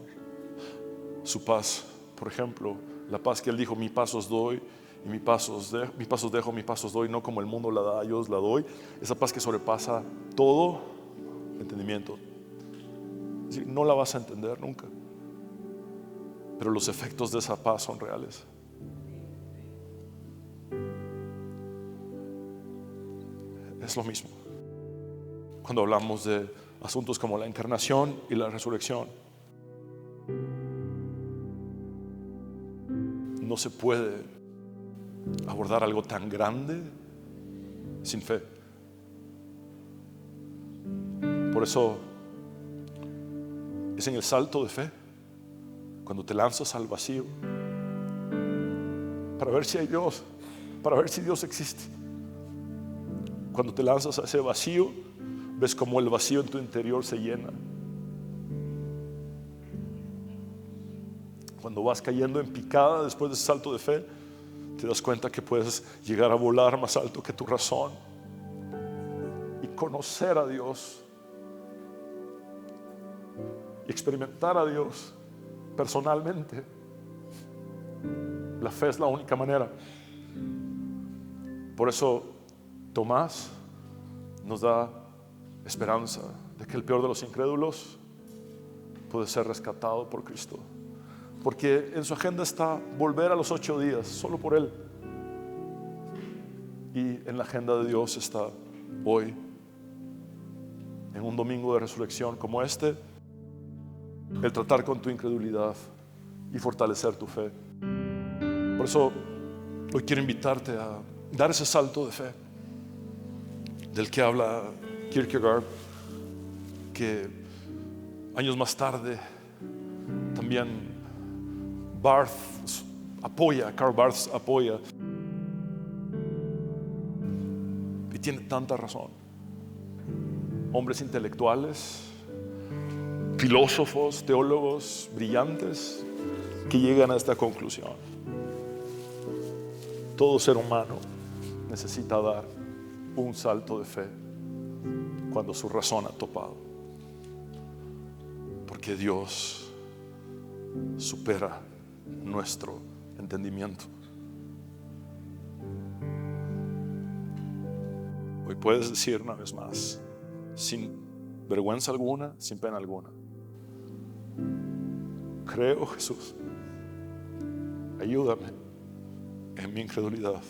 Su paz, por ejemplo, la paz que Él dijo: mi paz os doy y mi paz os dejo, mi paz os doy, no como el mundo la da, yo os la doy. Esa paz que sobrepasa todo entendimiento. Es decir, no la vas a entender nunca, pero los efectos de esa paz son reales. Es lo mismo cuando hablamos de asuntos como la encarnación y la resurrección. No se puede abordar algo tan grande sin fe. Por eso es en el salto de fe, cuando te lanzas al vacío, para ver si hay Dios, para ver si Dios existe. Cuando te lanzas a ese vacío, ves cómo el vacío en tu interior se llena. Cuando vas cayendo en picada después de ese salto de fe, te das cuenta que puedes llegar a volar más alto que tu razón y conocer a Dios y experimentar a Dios personalmente. La fe es la única manera. Por eso Tomás nos da esperanza de que el peor de los incrédulos puede ser rescatado por Cristo, porque en su agenda está volver a los 8 días solo por Él, y en la agenda de Dios está hoy, en un domingo de resurrección como este, el tratar con tu incredulidad y fortalecer tu fe. Por eso hoy quiero invitarte a dar ese salto de fe del que habla Kierkegaard, que Años más tarde, también Barth apoya, Karl Barth apoya. Y tiene tanta razón. Hombres intelectuales, filósofos, teólogos brillantes que llegan a esta conclusión. Todo ser humano necesita dar un salto de fe cuando su razón ha topado, porque Dios supera nuestro entendimiento. Hoy puedes decir una vez más, sin vergüenza alguna, sin pena alguna: creo, Jesús, ayúdame en mi incredulidad.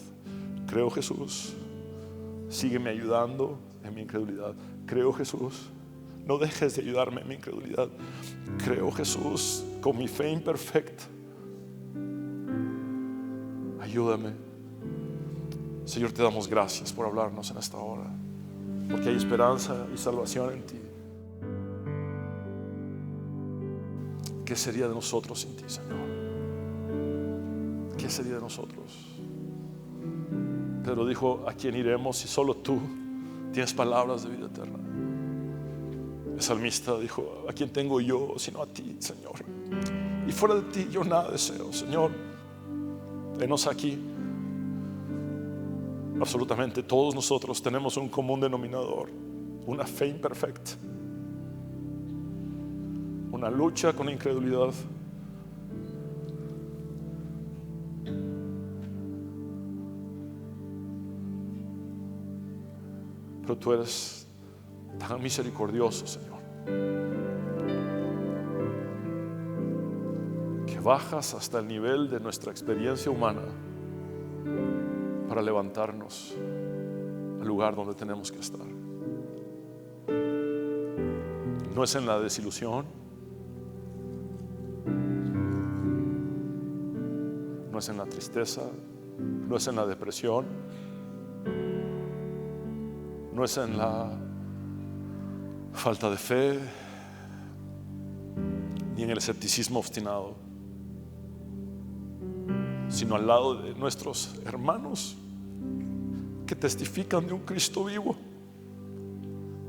Creo, Jesús, sígueme ayudando en mi incredulidad. Creo, Jesús, no dejes de ayudarme en mi incredulidad. Creo, Jesús, con mi fe imperfecta, ayúdame. Señor, te damos gracias por hablarnos en esta hora, porque hay esperanza y salvación en ti. ¿Qué sería de nosotros sin ti, Señor? ¿Qué sería de nosotros? Pedro dijo: ¿a quién iremos si solo tú tienes palabras de vida eterna? El salmista dijo: ¿a quién tengo yo sino a ti, Señor? Y fuera de ti yo nada deseo. Señor, venos aquí. Absolutamente todos nosotros tenemos un común denominador: una fe imperfecta, una lucha con incredulidad. Pero tú eres tan misericordioso, Señor, que bajas hasta el nivel de nuestra experiencia humana para levantarnos al lugar donde tenemos que estar. No es en la desilusión, no es en la tristeza, no es en la depresión, no es en la falta de fe, ni en el escepticismo obstinado, sino al lado de nuestros hermanos que testifican de un Cristo vivo,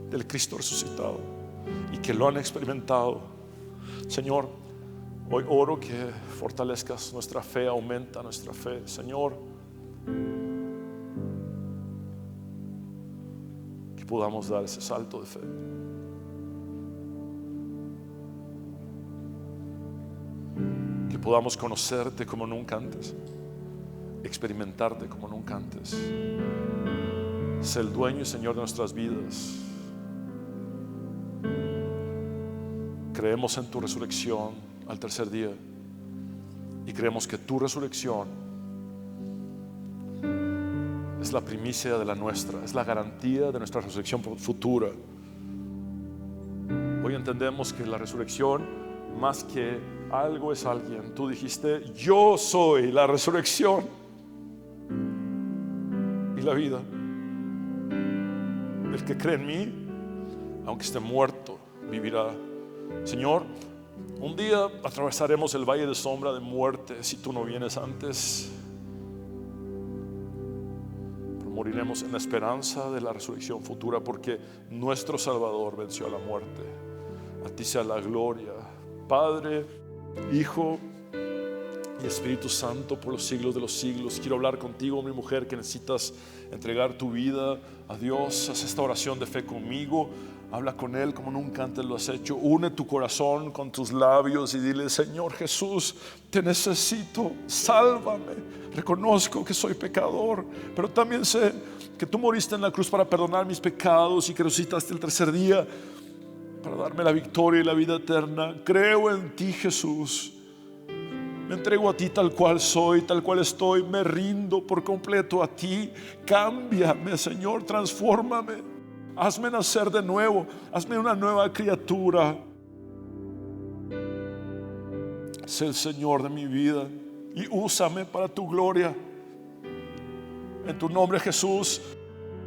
del Cristo resucitado, y que lo han experimentado. Señor, hoy oro que fortalezcas nuestra fe, aumenta nuestra fe, Señor, que podamos dar ese salto de fe. Que podamos conocerte como nunca antes, experimentarte como nunca antes, ser el dueño y Señor de nuestras vidas. Creemos en tu resurrección al tercer día y creemos que tu resurrección es la primicia de la nuestra, es la garantía de nuestra resurrección futura. Hoy entendemos que la resurrección, más que algo, es alguien. Tú dijiste: yo soy la resurrección y la vida. El que cree en mí, aunque esté muerto, vivirá. Señor, un día atravesaremos el valle de sombra de muerte si tú no vienes antes, pero moriremos en la esperanza de la resurrección futura, porque nuestro Salvador venció a la muerte. A ti sea la gloria, Padre, Hijo y Espíritu Santo, por los siglos de los siglos. Quiero hablar contigo, mi mujer, que necesitas entregar tu vida a Dios. Haz esta oración de fe conmigo. Habla con Él como nunca antes lo has hecho. Une tu corazón con tus labios y dile: Señor Jesús, te necesito, sálvame. Reconozco que soy pecador, pero también sé que tú moriste en la cruz para perdonar mis pecados y que resucitaste el tercer día para darme la victoria y la vida eterna. Creo en ti, Jesús. Me entrego a ti tal cual soy, tal cual estoy. Me rindo por completo a ti. Cámbiame, Señor, transfórmame. Hazme nacer de nuevo, hazme una nueva criatura. Sé el Señor de mi vida y úsame para tu gloria. En tu nombre, Jesús,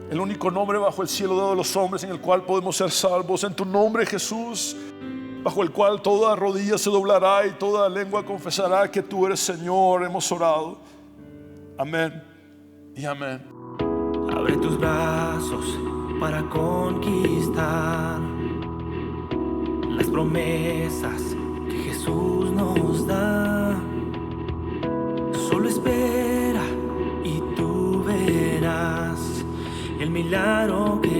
el único nombre bajo el cielo dado a los hombres en el cual podemos ser salvos. En tu nombre, Jesús, bajo el cual toda rodilla se doblará y toda lengua confesará que tú eres Señor. Hemos orado. Amén y amén. Abre tus brazos para conquistar las promesas que Jesús nos da. Solo espera y tú verás el milagro que